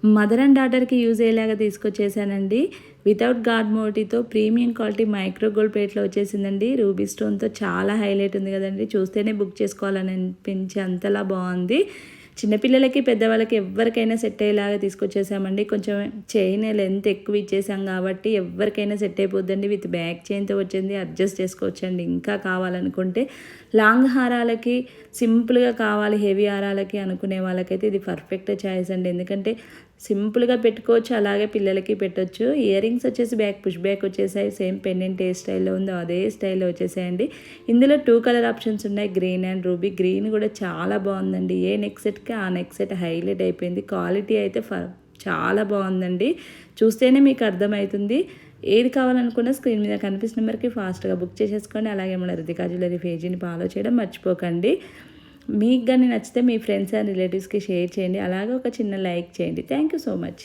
Mother and డాటర్కి use అయ్యేలాగా తీసుకొచ్చేసానండి. వితౌట్ గాడ్ మోటితో ప్రీమియం క్వాలిటీ మైక్రో గోల్డ్ ప్లేట్లో వచ్చేసిందండి. రూబీ స్టోన్తో చాలా హైలైట్ ఉంది కదండి. చూస్తేనే బుక్ చేసుకోవాలని అనిపించే అంతలా బాగుంది. చిన్నపిల్లలకి పెద్దవాళ్ళకి ఎవరికైనా సెట్ అయ్యేలాగా తీసుకొచ్చేసామండి. కొంచెం చైన్ లెంత్ ఎక్కువ ఇచ్చేసాం కాబట్టి ఎవరికైనా సెట్ అయిపోద్దండి. విత్ బ్యాక్ చైన్తో వచ్చింది, అడ్జస్ట్ చేసుకోవచ్చండి. ఇంకా కావాలనుకుంటే లాంగ్ హారాలకి సింపుల్గా కావాలి, హెవీ హారాలకి అనుకునే వాళ్ళకైతే ఇది పర్ఫెక్ట్ చాయిస్ అండి. ఎందుకంటే సింపుల్గా పెట్టుకోవచ్చు, అలాగే పిల్లలకి పెట్టవచ్చు. ఇయర్ రింగ్స్ వచ్చేసి పుష్ బ్యాక్ వచ్చేసాయి. సేమ్ పెండెంట్ ఏ స్టైల్లో ఉందో అదే స్టైల్లో వచ్చేసాయండి. ఇందులో 2 కలర్ ఆప్షన్స్ ఉన్నాయి, గ్రీన్ అండ్ రూబీ. గ్రీన్ కూడా చాలా బాగుందండి. ఏ నెక్ సెట్కి ఆ నెక్ సెట్ హైలైట్ అయిపోయింది. క్వాలిటీ అయితే చాలా బాగుందండి. చూస్తేనే మీకు అర్థమవుతుంది. ఏది కావాలనుకున్నా స్క్రీన్ మీద కనిపిస్తున్న నెంబర్కి ఫాస్ట్గా బుక్ చేసేసుకోండి. అలాగే మన రితికా జ్యువెలరీ పేజీని ఫాలో చేయడం మర్చిపోకండి. మీకు కానీ నచ్చితే మీ ఫ్రెండ్స్ అండ్ రిలేటివ్స్కి షేర్ చేయండి. అలాగే ఒక చిన్న లైక్ చేయండి. Thank you so much.